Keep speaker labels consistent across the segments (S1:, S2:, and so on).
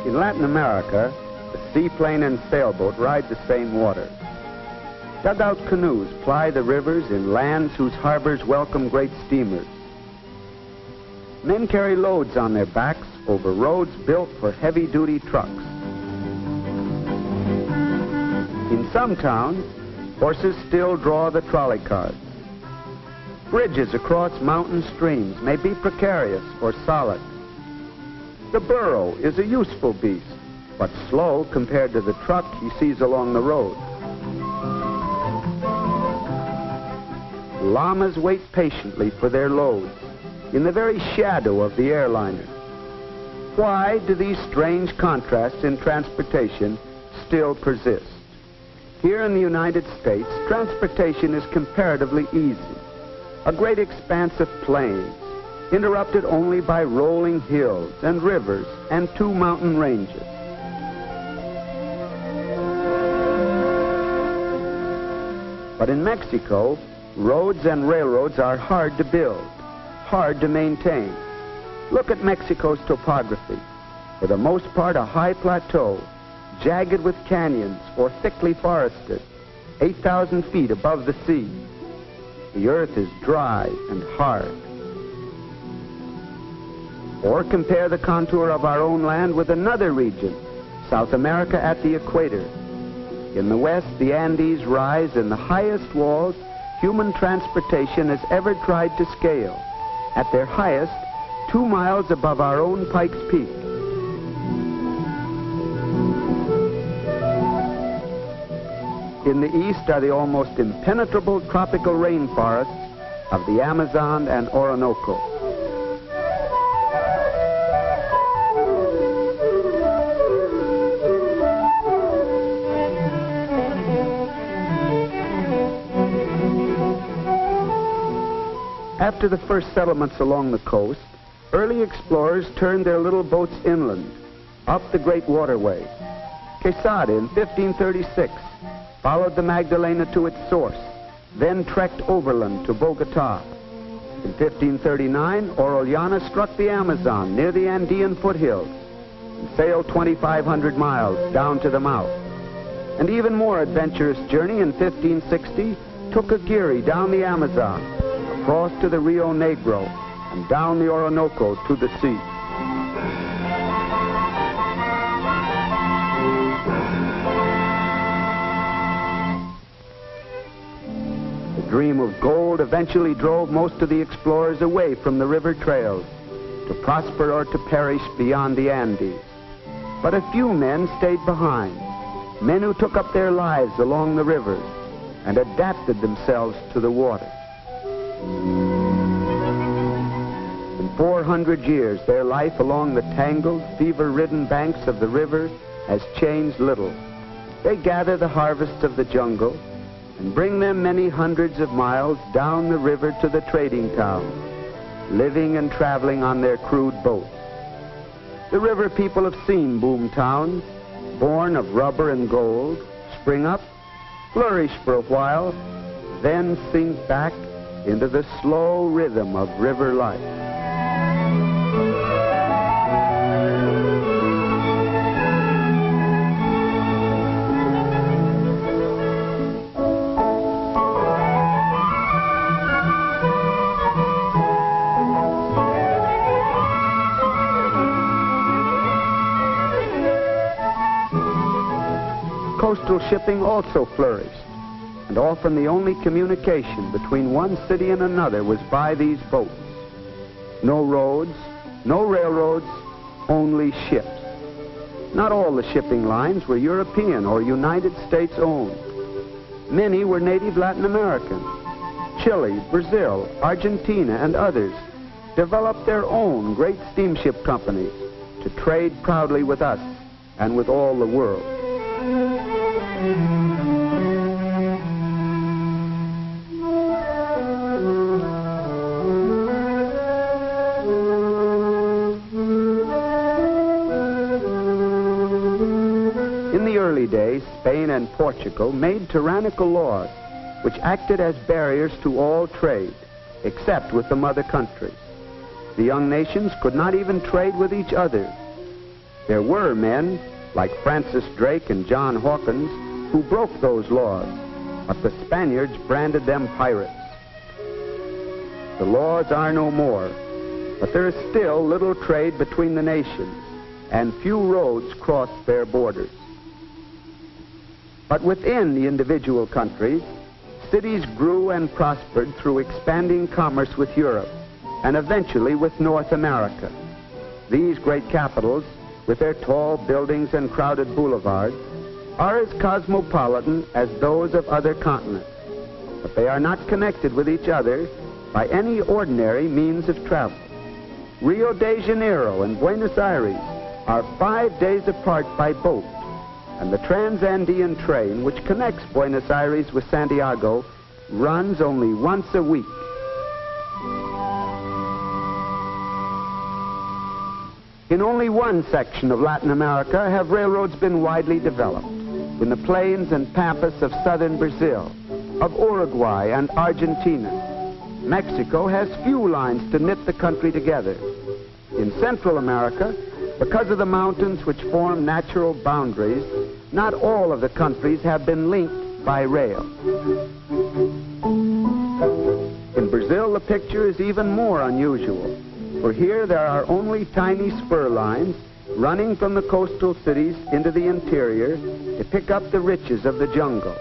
S1: In Latin America, the seaplane and sailboat ride the same waters. Dugout canoes ply the rivers in lands whose harbors welcome great steamers. Men carry loads on their backs over roads built for heavy-duty trucks. In some towns, horses still draw the trolley cars. Bridges across mountain streams may be precarious or solid. The burro is a useful beast, but slow compared to the truck he sees along the road. Llamas wait patiently for their loads in the very shadow of the airliner. Why do these strange contrasts in transportation still persist? Here in the United States, transportation is comparatively easy. A great expanse of plains, interrupted only by rolling hills and rivers and 2 mountain ranges. But in Mexico, roads and railroads are hard to build, hard to maintain. Look at Mexico's topography. For the most part, a high plateau, jagged with canyons or thickly forested, 8,000 feet above the sea. The earth is dry and hard. Or compare the contour of our own land with another region, South America at the equator. In the west, the Andes rise in the highest walls human transportation has ever tried to scale. At their highest, 2 miles above our own Pikes Peak. In the east are the almost impenetrable tropical rainforests of the Amazon and Orinoco. After the first settlements along the coast, early explorers turned their little boats inland, up the great waterway. Quesada in 1536 followed the Magdalena to its source, then trekked overland to Bogota. In 1539, Orellana struck the Amazon near the Andean foothills and sailed 2,500 miles down to the mouth. An even more adventurous journey in 1560 took Aguirre down the Amazon, across to the Rio Negro, and down the Orinoco to the sea. The dream of gold eventually drove most of the explorers away from the river trails, to prosper or to perish beyond the Andes. But a few men stayed behind, men who took up their lives along the rivers and adapted themselves to the water. In 400 years, their life along the tangled, fever-ridden banks of the river has changed little. They gather the harvests of the jungle and bring them many hundreds of miles down the river to the trading towns, living and traveling on their crude boats. The river people have seen boom towns, born of rubber and gold, spring up, flourish for a while, then sink back into the slow rhythm of river life. Coastal shipping also flourished, and often the only communication between one city and another was by these boats. No roads, no railroads, only ships. Not all the shipping lines were European or United States owned. Many were native Latin Americans. Chile, Brazil, Argentina, and others developed their own great steamship companies to trade proudly with us and with all the world. In the early days, Spain and Portugal made tyrannical laws which acted as barriers to all trade, except with the mother countries. The young nations could not even trade with each other. There were men, like Francis Drake and John Hawkins, who broke those laws, but the Spaniards branded them pirates. The laws are no more, but there is still little trade between the nations, and few roads cross their borders. But within the individual countries, cities grew and prospered through expanding commerce with Europe and eventually with North America. These great capitals, with their tall buildings and crowded boulevards, are as cosmopolitan as those of other continents, but they are not connected with each other by any ordinary means of travel. Rio de Janeiro and Buenos Aires are 5 days apart by boat, and the Trans-Andean train, which connects Buenos Aires with Santiago, runs only once a week. In only one section of Latin America have railroads been widely developed, in the plains and pampas of southern Brazil, of Uruguay and Argentina. Mexico has few lines to knit the country together. In Central America, because of the mountains which form natural boundaries, not all of the countries have been linked by rail. In Brazil, the picture is even more unusual, for here there are only tiny spur lines running from the coastal cities into the interior to pick up the riches of the jungle,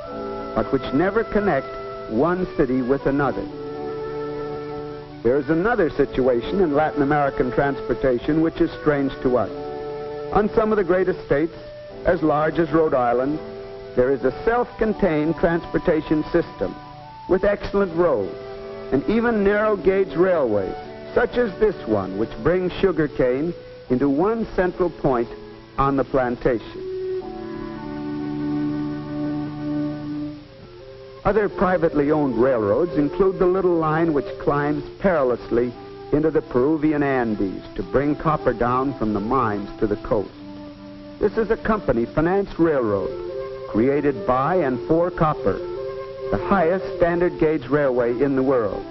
S1: but which never connect one city with another. There is another situation in Latin American transportation which is strange to us. On some of the greatest states, as large as Rhode Island, there is a self-contained transportation system with excellent roads and even narrow-gauge railways, such as this one, which brings sugar cane into one central point on the plantation. Other privately owned railroads include the little line which climbs perilously into the Peruvian Andes to bring copper down from the mines to the coast. This is a company-financed railroad created by and for copper, the highest standard gauge railway in the world.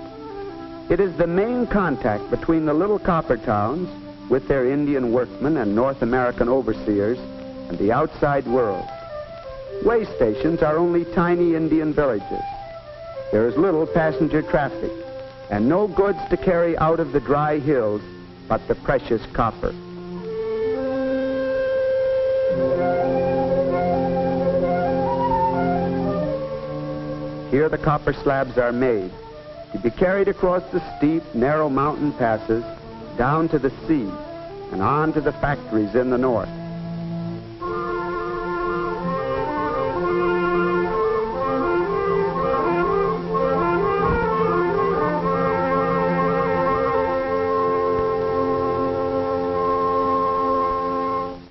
S1: It is the main contact between the little copper towns with their Indian workmen and North American overseers and the outside world. Way stations are only tiny Indian villages. There is little passenger traffic and no goods to carry out of the dry hills but the precious copper. Here the copper slabs are made to be carried across the steep, narrow mountain passes down to the sea and on to the factories in the north.